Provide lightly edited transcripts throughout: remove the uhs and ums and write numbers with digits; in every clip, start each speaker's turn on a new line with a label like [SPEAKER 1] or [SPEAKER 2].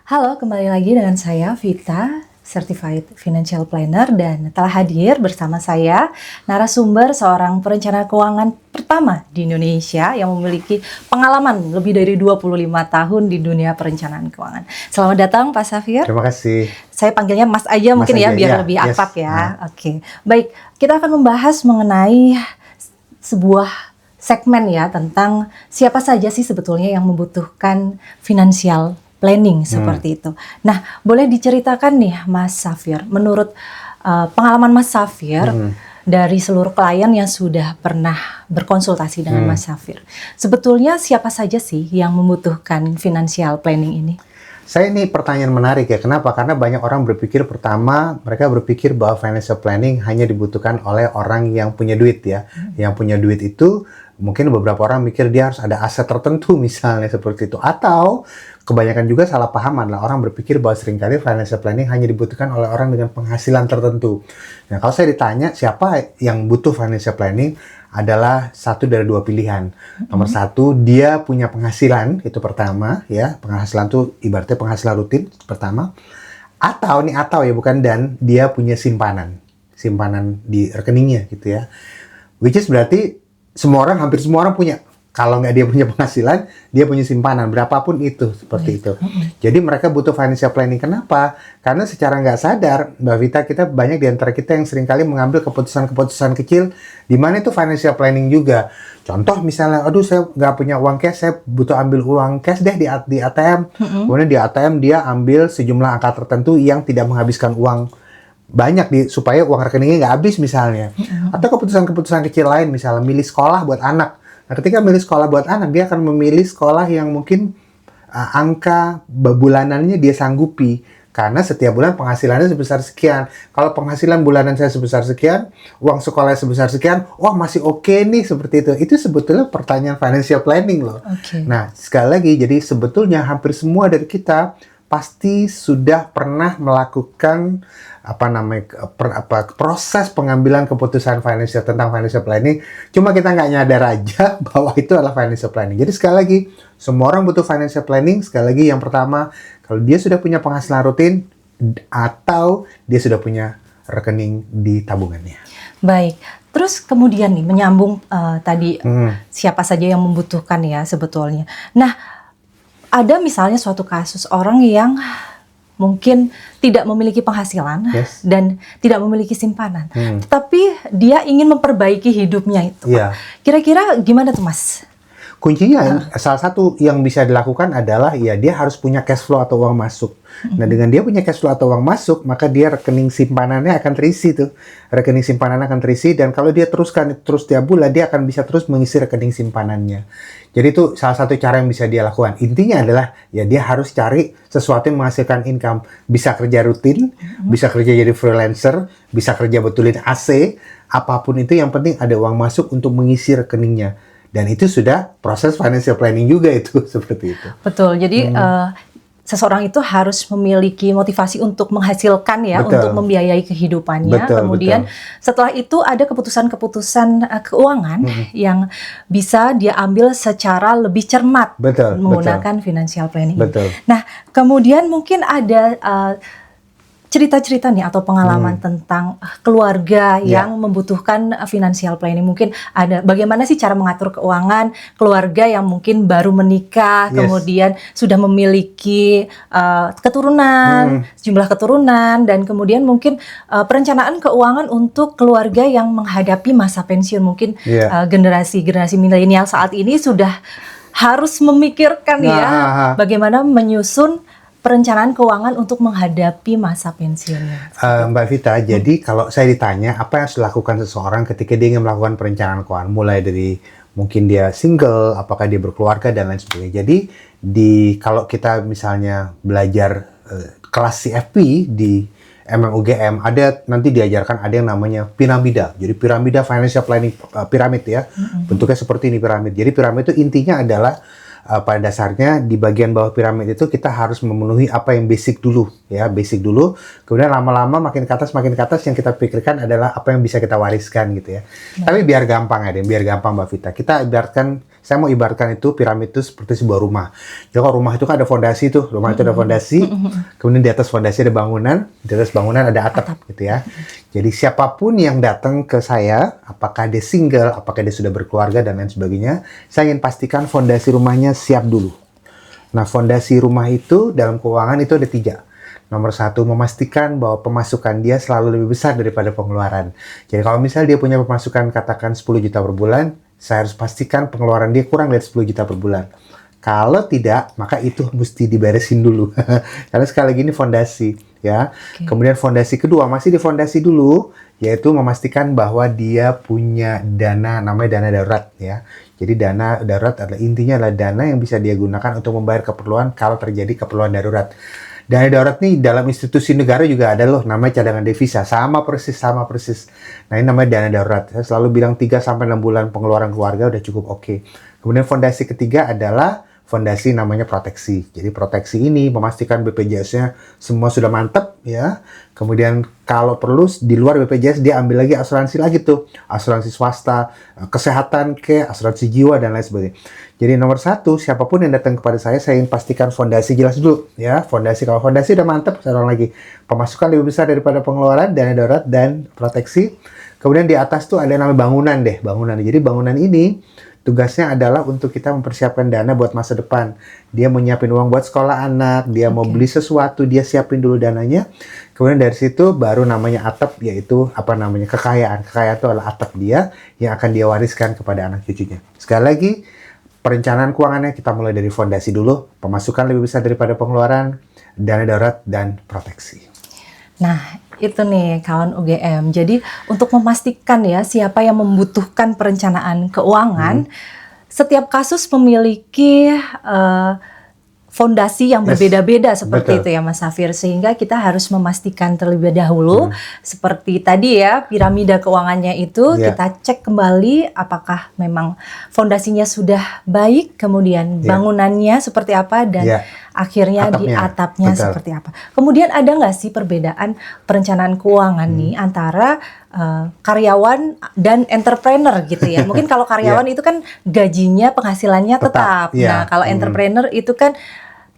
[SPEAKER 1] Halo, kembali lagi dengan saya Vita, Certified Financial Planner, dan telah hadir bersama saya narasumber seorang perencana keuangan pertama di Indonesia yang memiliki pengalaman lebih dari 25 tahun di dunia perencanaan keuangan. Selamat datang Pak Safir.
[SPEAKER 2] Terima kasih.
[SPEAKER 1] Saya panggilnya Mas aja mungkin
[SPEAKER 2] aja,
[SPEAKER 1] ya, biar
[SPEAKER 2] ya,
[SPEAKER 1] lebih akrab ya.
[SPEAKER 2] Nah.
[SPEAKER 1] Oke, baik. Kita akan membahas mengenai sebuah segmen ya tentang siapa saja sih sebetulnya yang membutuhkan financial planning seperti itu. Nah, boleh diceritakan nih Mas Safir, menurut pengalaman Mas Safir dari seluruh klien yang sudah pernah berkonsultasi dengan Mas Safir, sebetulnya siapa saja sih yang membutuhkan financial planning ini?
[SPEAKER 2] Saya ini pertanyaan menarik ya. Kenapa? Karena banyak orang berpikir mereka berpikir bahwa financial planning hanya dibutuhkan oleh orang yang punya duit ya. Yang punya duit itu mungkin beberapa orang mikir dia harus ada aset tertentu misalnya seperti itu. Atau kebanyakan juga salah pahaman lah. Orang berpikir bahwa seringkali financial planning hanya dibutuhkan oleh orang dengan penghasilan tertentu. Nah, kalau saya ditanya siapa yang butuh financial planning, adalah satu dari dua pilihan. Nomor satu, dia punya penghasilan, itu pertama ya. Penghasilan itu ibaratnya penghasilan rutin pertama. Atau ya bukan dan, dia punya simpanan di rekeningnya gitu ya. Which is berarti hampir semua orang punya. Kalau nggak dia punya penghasilan, dia punya simpanan, berapapun itu, seperti itu. Jadi mereka butuh financial planning. Kenapa? Karena secara nggak sadar, Mbak Vita, banyak di antara kita yang seringkali mengambil keputusan-keputusan kecil, di mana itu financial planning juga. Contoh misalnya, aduh saya nggak punya uang cash, saya butuh ambil uang cash deh di ATM. Kemudian di ATM dia ambil sejumlah angka tertentu yang tidak menghabiskan uang banyak supaya uang rekeningnya nggak habis misalnya. Atau keputusan-keputusan kecil lain, misalnya milih sekolah buat anak. Nah, ketika milih sekolah buat anak, dia akan memilih sekolah yang mungkin angka bulanannya dia sanggupi. Karena setiap bulan penghasilannya sebesar sekian. Kalau penghasilan bulanan saya sebesar sekian, uang sekolahnya sebesar sekian, masih oke nih seperti itu. Itu sebetulnya pertanyaan financial planning loh. Nah, sekali lagi, jadi sebetulnya hampir semua dari kita pasti sudah pernah melakukan proses pengambilan keputusan tentang financial planning. Cuma kita nggak nyadar aja bahwa itu adalah financial planning. Jadi sekali lagi, semua orang butuh financial planning. Sekali lagi, yang pertama, kalau dia sudah punya penghasilan rutin atau dia sudah punya rekening di tabungannya.
[SPEAKER 1] Baik. Terus kemudian nih menyambung tadi siapa saja yang membutuhkan ya sebetulnya. Nah, ada misalnya suatu kasus orang yang mungkin tidak memiliki penghasilan dan tidak memiliki simpanan, tetapi dia ingin memperbaiki hidupnya itu. Kira-kira gimana tuh Mas?
[SPEAKER 2] Kuncinya salah satu yang bisa dilakukan adalah ya dia harus punya cash flow atau uang masuk. Nah, dengan dia punya cash flow atau uang masuk, maka dia rekening simpanannya akan terisi tuh. Rekening simpanan akan terisi, dan kalau dia terus tiap bulan, dia akan bisa terus mengisi rekening simpanannya. Jadi itu salah satu cara yang bisa dia lakukan. Intinya adalah ya dia harus cari sesuatu yang menghasilkan income. Bisa kerja rutin, bisa kerja jadi freelancer, bisa kerja betulin AC, apapun itu yang penting ada uang masuk untuk mengisi rekeningnya. Dan itu sudah proses financial planning juga itu, seperti itu.
[SPEAKER 1] Betul, jadi seseorang itu harus memiliki motivasi untuk menghasilkan ya, untuk membiayai kehidupannya. Kemudian setelah itu ada keputusan-keputusan keuangan yang bisa dia ambil secara lebih cermat menggunakan financial planning. Nah, kemudian mungkin ada cerita-cerita nih atau pengalaman tentang keluarga yang membutuhkan financial planning. Mungkin ada bagaimana sih cara mengatur keuangan keluarga yang mungkin baru menikah, kemudian sudah memiliki sejumlah keturunan, dan kemudian mungkin perencanaan keuangan untuk keluarga yang menghadapi masa pensiun. Mungkin generasi milenial saat ini sudah harus memikirkan bagaimana menyusun perencanaan keuangan untuk menghadapi masa pensiunnya.
[SPEAKER 2] Mbak Vita, jadi kalau saya ditanya apa yang harus dilakukan seseorang ketika dia ingin melakukan perencanaan keuangan, mulai dari mungkin dia single, apakah dia berkeluarga, dan lain sebagainya. Jadi kalau kita misalnya belajar kelas CFP di MMUGM, ada nanti diajarkan ada yang namanya piramida. Jadi piramida financial planning, piramid ya. Bentuknya seperti ini piramid. Jadi piramid itu intinya adalah pada dasarnya di bagian bawah piramid itu kita harus memenuhi apa yang basic dulu ya, basic dulu. Kemudian lama-lama makin ke atas yang kita pikirkan adalah apa yang bisa kita wariskan gitu ya. Tapi biar gampang Mbak Vita, kita ibaratkan saya mau ibaratkan itu piramid itu seperti sebuah rumah. Jadi kalau rumah itu kan ada fondasi tuh, rumah itu ada fondasi, kemudian di atas fondasi ada bangunan, di atas bangunan ada atap gitu ya. Jadi siapapun yang datang ke saya, apakah dia single, apakah dia sudah berkeluarga dan lain sebagainya, saya ingin pastikan fondasi rumahnya siap dulu. Nah, fondasi rumah itu dalam keuangan itu ada 3. Nomor 1, memastikan bahwa pemasukan dia selalu lebih besar daripada pengeluaran. Jadi kalau misalnya dia punya pemasukan katakan 10 juta per bulan, saya harus pastikan pengeluaran dia kurang dari 10 juta per bulan. Kalau tidak, maka itu mesti diberesin dulu. Karena sekali lagi ini fondasi, ya. Kemudian fondasi kedua, masih di fondasi dulu, yaitu memastikan bahwa dia punya dana, namanya dana darurat, ya. Jadi dana darurat adalah intinya adalah dana yang bisa dia gunakan untuk membayar keperluan kalau terjadi keperluan darurat. Dana darurat nih dalam institusi negara juga ada loh, namanya cadangan devisa. Sama persis. Nah, ini namanya dana darurat. Saya selalu bilang 3-6 bulan pengeluaran keluarga udah cukup oke. Kemudian fondasi ketiga adalah fondasi namanya proteksi. Jadi proteksi ini memastikan BPJS-nya semua sudah mantap ya. Kemudian kalau perlu di luar BPJS dia ambil lagi asuransi lagi tuh. Asuransi swasta, kesehatan asuransi jiwa dan lain sebagainya. Jadi nomor 1, siapapun yang datang kepada saya ingin pastikan fondasi jelas dulu ya. Fondasi, kalau fondasi udah mantap, saya ulang lagi. Pemasukan lebih besar daripada pengeluaran, dana darurat dan proteksi. Kemudian di atas tuh ada yang namanya bangunan. Jadi bangunan ini tugasnya adalah untuk kita mempersiapkan dana buat masa depan. Dia mau nyiapin uang buat sekolah anak, dia mau beli sesuatu, dia siapin dulu dananya. Kemudian dari situ baru namanya atap, yaitu kekayaan. Kekayaan itu adalah atap dia yang akan dia wariskan kepada anak cucunya. Sekali lagi, perencanaan keuangannya kita mulai dari fondasi dulu, pemasukan lebih besar daripada pengeluaran, dana darurat, dan proteksi.
[SPEAKER 1] Nah, itu nih kawan UGM. Jadi untuk memastikan ya siapa yang membutuhkan perencanaan keuangan, setiap kasus memiliki fondasi yang berbeda-beda seperti itu ya Mas Safir, sehingga kita harus memastikan terlebih dahulu seperti tadi ya piramida keuangannya itu kita cek kembali apakah memang fondasinya sudah baik, kemudian bangunannya seperti apa dan akhirnya di atapnya seperti apa. Kemudian ada nggak sih perbedaan perencanaan keuangan nih antara karyawan dan entrepreneur gitu ya? Mungkin kalau karyawan itu kan gajinya, penghasilannya tetap. Nah, kalau entrepreneur itu kan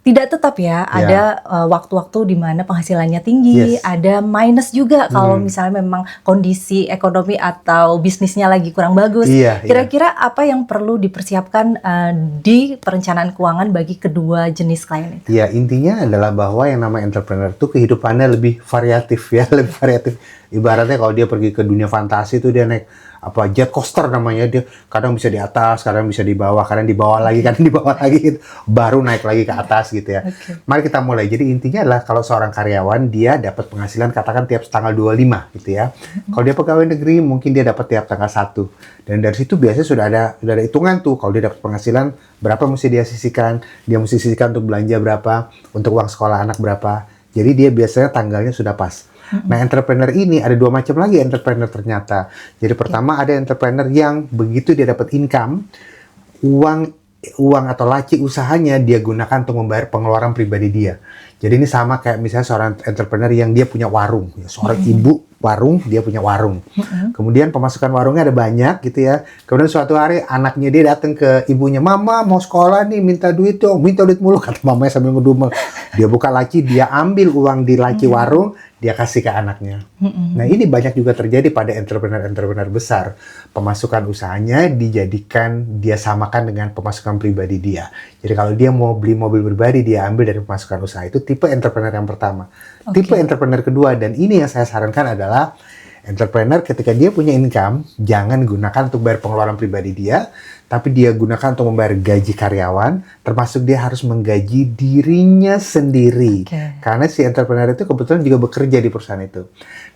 [SPEAKER 1] tidak tetap ya, ada waktu-waktu di mana penghasilannya tinggi, ada minus juga kalau misalnya memang kondisi ekonomi atau bisnisnya lagi kurang bagus. Kira-kira apa yang perlu dipersiapkan di perencanaan keuangan bagi kedua jenis klien itu?
[SPEAKER 2] Ya, intinya adalah bahwa yang namanya entrepreneur itu kehidupannya lebih variatif ya, lebih variatif. Ibaratnya kalau dia pergi ke dunia fantasi itu dia naik jet coaster namanya, dia kadang bisa di atas, kadang bisa di bawah, kadang di bawah lagi, kadang di bawah lagi gitu. Baru naik lagi ke atas gitu ya. Mari kita mulai. Jadi intinya adalah kalau seorang karyawan dia dapat penghasilan katakan tiap tanggal 25 gitu ya. Kalau dia pegawai negeri mungkin dia dapat tiap tanggal 1. Dan dari situ biasanya sudah ada hitungan tuh kalau dia dapat penghasilan berapa mesti dia sisihkan, untuk belanja berapa, untuk uang sekolah anak berapa. Jadi dia biasanya tanggalnya sudah pas. Nah, entrepreneur ini ada 2 macam lagi entrepreneur ternyata. Jadi pertama ada entrepreneur yang begitu dia dapat income, uang atau laci usahanya dia gunakan untuk membayar pengeluaran pribadi dia. Jadi ini sama kayak misalnya seorang entrepreneur yang dia punya warung, seorang ibu warung, dia punya warung. Kemudian pemasukan warungnya ada banyak gitu ya. Kemudian suatu hari anaknya dia datang ke ibunya, "Mama mau sekolah nih, minta duit dong." "Minta duit mulu," kata mamanya sambil ngedumel. Dia buka laci, dia ambil uang di laci warung, dia kasih ke anaknya. Nah, ini banyak juga terjadi pada entrepreneur besar. Pemasukan usahanya dijadikan, dia samakan dengan pemasukan pribadi dia. Jadi kalau dia mau beli mobil pribadi, dia ambil dari pemasukan usaha. Itu tipe entrepreneur yang pertama. Tipe entrepreneur kedua, dan ini yang saya sarankan adalah entrepreneur ketika dia punya income, jangan gunakan untuk bayar pengeluaran pribadi dia, tapi dia gunakan untuk membayar gaji karyawan, termasuk dia harus menggaji dirinya sendiri. Karena si entrepreneur itu kebetulan juga bekerja di perusahaan itu.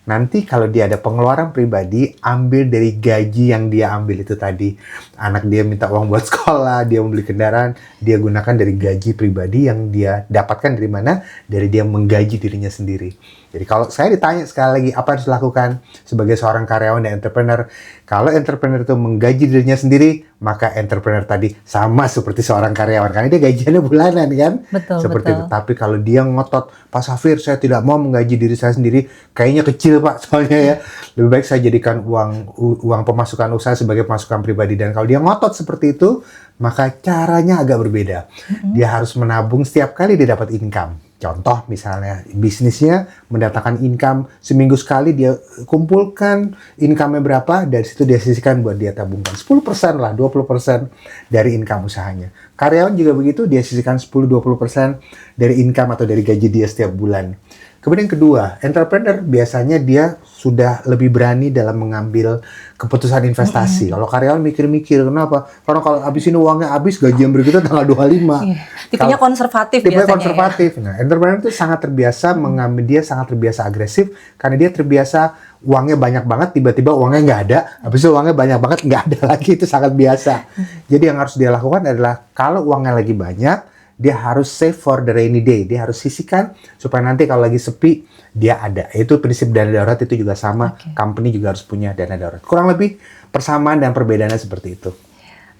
[SPEAKER 2] Nanti kalau dia ada pengeluaran pribadi, ambil dari gaji yang dia ambil itu tadi. Anak dia minta uang buat sekolah, dia membeli kendaraan, dia gunakan dari gaji pribadi yang dia dapatkan dari mana? Dari dia menggaji dirinya sendiri. Jadi kalau saya ditanya sekali lagi, apa yang harus dilakukan sebagai seorang karyawan dan entrepreneur? Kalau entrepreneur itu menggaji dirinya sendiri, maka entrepreneur tadi sama seperti seorang karyawan. Karena dia gajiannya bulanan kan?
[SPEAKER 1] Betul.
[SPEAKER 2] Itu. Tapi kalau dia ngotot, "Pak Safir, saya tidak mau menggaji diri saya sendiri, kayaknya kecil kecil Pak, soalnya ya. Lebih baik saya jadikan uang pemasukan usaha sebagai pemasukan pribadi. Dan kalau dia ngotot seperti itu, maka caranya agak berbeda. Dia harus menabung setiap kali dia dapat income. Contoh misalnya bisnisnya mendatangkan income seminggu sekali, dia kumpulkan income-nya berapa, dari situ dia sisihkan buat dia tabungkan 10% lah, 20% dari income usahanya. Karyawan juga begitu, dia sisihkan 10-20% dari income atau dari gaji dia setiap bulan. Kemudian kedua, entrepreneur biasanya dia sudah lebih berani dalam mengambil keputusan investasi. Kalau karyawan mikir-mikir, kenapa? Karena kalau habis ini uangnya habis, gaji yang berikutnya tanggal 25.
[SPEAKER 1] Tipenya konservatif
[SPEAKER 2] tipenya
[SPEAKER 1] biasanya
[SPEAKER 2] konservatif.
[SPEAKER 1] ya.
[SPEAKER 2] Nah, entrepreneur itu sangat terbiasa mengambil, dia sangat terbiasa agresif karena dia terbiasa uangnya banyak banget, tiba-tiba uangnya nggak ada, habis itu uangnya banyak banget, nggak ada lagi, itu sangat biasa. Jadi yang harus dia lakukan adalah kalau uangnya lagi banyak, dia harus save for the rainy day. Dia harus sisihkan supaya nanti kalau lagi sepi, dia ada. Itu prinsip dana darurat itu juga sama. Company juga harus punya dana darurat. Kurang lebih persamaan dan perbedaannya seperti itu.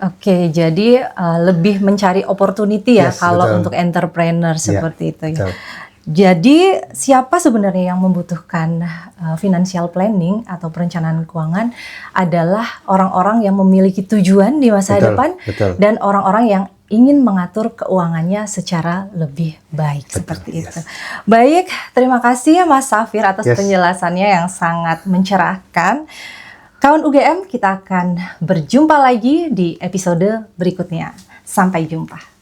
[SPEAKER 1] Oke, jadi lebih mencari opportunity ya kalau
[SPEAKER 2] betul.
[SPEAKER 1] untuk entrepreneur seperti itu ya.
[SPEAKER 2] Betul.
[SPEAKER 1] Jadi siapa sebenarnya yang membutuhkan financial planning atau perencanaan keuangan adalah orang-orang yang memiliki tujuan di masa depan dan orang-orang yang ingin mengatur keuangannya secara lebih baik seperti itu. Baik, terima kasih ya Mas Safir atas penjelasannya yang sangat mencerahkan. Kawan UGM, kita akan berjumpa lagi di episode berikutnya. Sampai jumpa.